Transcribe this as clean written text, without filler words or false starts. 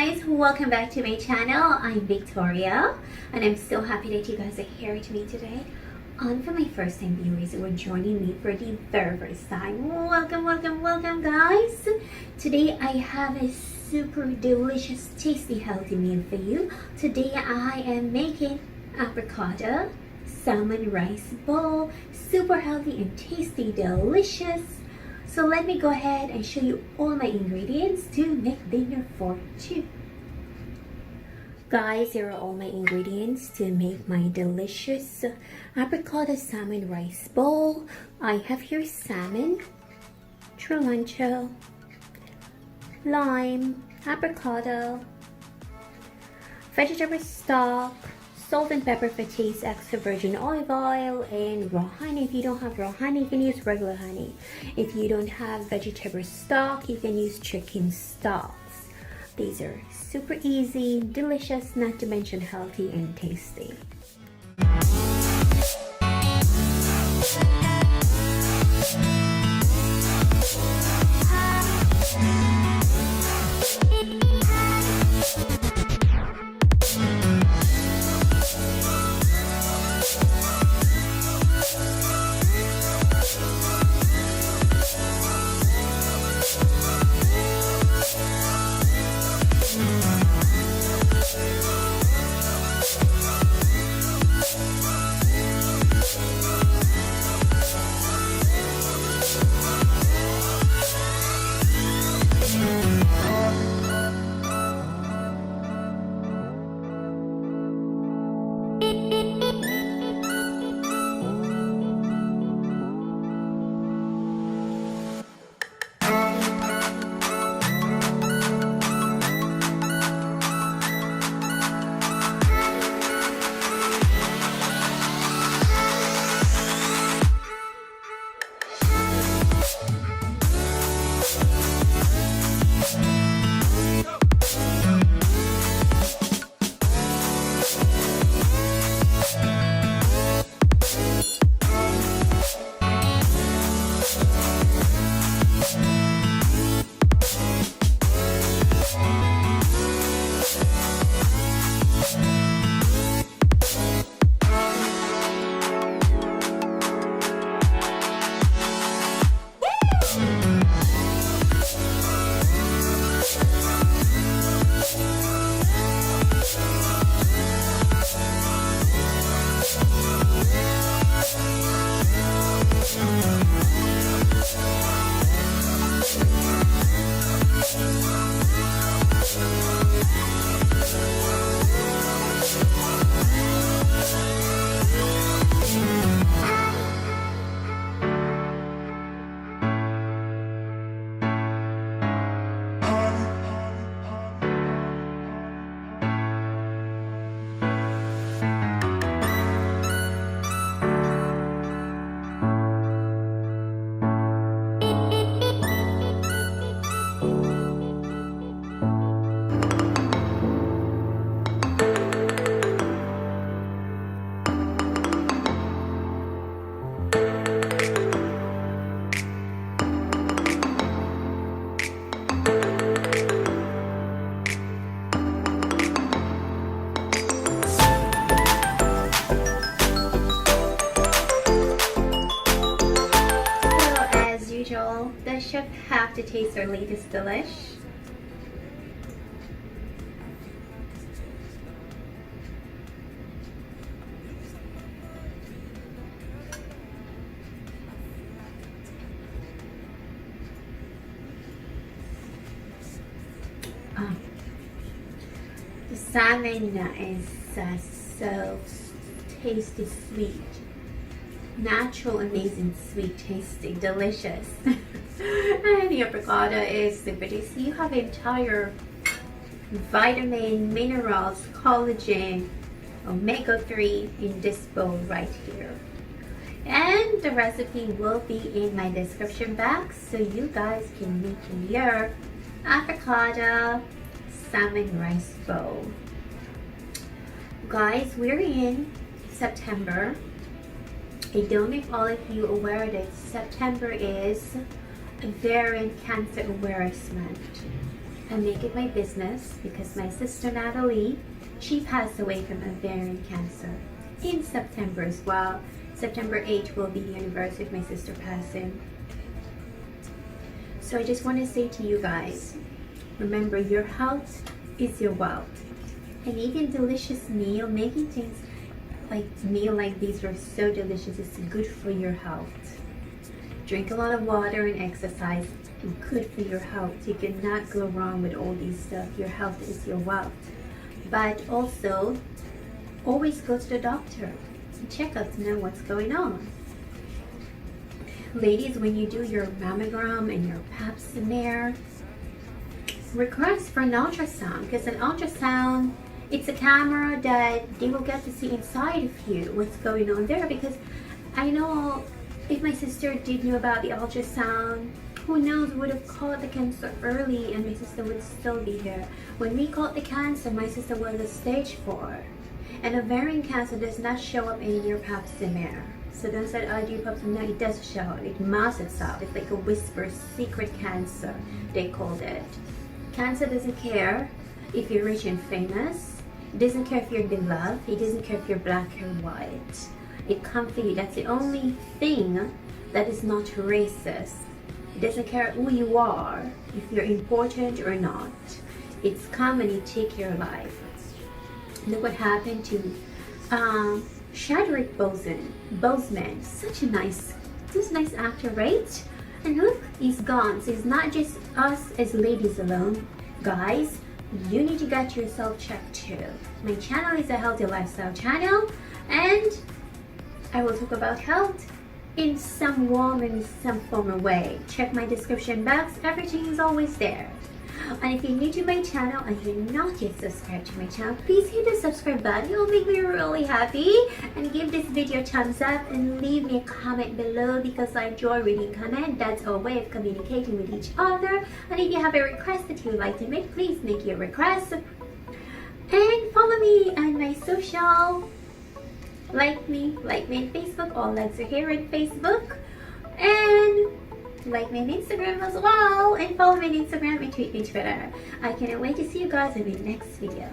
guys, welcome back to my channel. I'm Victoria and I'm so happy that you guys are here with me today. And for my first time viewers who are joining me for the very first time, welcome guys. Today I have a super delicious, tasty, healthy meal for you. Today I am making avocado salmon rice bowl. Super healthy and tasty, delicious. So let me go ahead and show you all my ingredients to make dinner for two. Guys, here are all my ingredients to make my delicious avocado salmon rice bowl. I have here salmon, cilantro, lime, avocado, vegetable stock, salt and pepper for taste, extra virgin olive oil, and raw honey. If you don't have raw honey, you can use regular honey. If you don't have vegetable stock, you can use chicken stocks. These are super easy, delicious, not to mention healthy and tasty. The chef have to taste our latest delish. The salmon is so tasty, sweet. Natural, amazing, sweet, tasty, delicious. And the avocado is super tasty. You have entire vitamin, minerals, collagen, omega-3 in this bowl right here. And the recipe will be in my description box so you guys can make your avocado salmon rice bowl. Guys, we're in September. I don't know if all of you are aware that September is Ovarian Cancer Awareness Month. I make it my business because my sister Natalie, she passed away from ovarian cancer in September as well. September 8th will be the anniversary of my sister passing. So I just want to say to you guys, remember, your health is your wealth. And eating delicious meal, making things like these are so delicious, it's good for your health. Drink a lot of water and exercise, good for your health. You cannot go wrong with all these stuff. Your health is your wealth. But also, always go to the doctor and check up to know what's going on. Ladies, when you do your mammogram and your pap smear, request for an ultrasound, because an ultrasound, it's a camera that they will get to see inside of you what's going on there. Because I know if my sister did know about the ultrasound, who knows, would have caught the cancer early and my sister would still be here. When we caught the cancer, my sister was at stage 4. And ovarian cancer does not show up in your pap smear. So don't say, I do pap smear. No, it does show up. It masks itself. It's like a whisper, secret cancer, they called it. Cancer doesn't care if you're rich and famous. It doesn't care if you're beloved. It doesn't care if you're black or white. It comes for you. That's the only thing that is not racist. It doesn't care who you are, if you're important or not. It's come and it take your life. Look what happened to Chadwick Boseman. Such a nice actor, right? And look, he's gone. So it's not just us as ladies alone. Guys, you need to get yourself checked too. My channel is a healthy lifestyle channel, and I will talk about health in some warm and some formal way. Check my description box, everything is always there. And if you're new to my channel and you're not yet subscribed to my channel, please hit the subscribe button. It'll make me really happy. And give this video a thumbs up and leave me a comment below, because I enjoy reading comments. That's our way of communicating with each other. And if you have a request that you would like to make, please make your request. And follow me on my social. Like me on Facebook. All likes are here on Facebook. And like me on Instagram as well, and follow me on Instagram and tweet me on Twitter. I cannot wait to see you guys in the next video.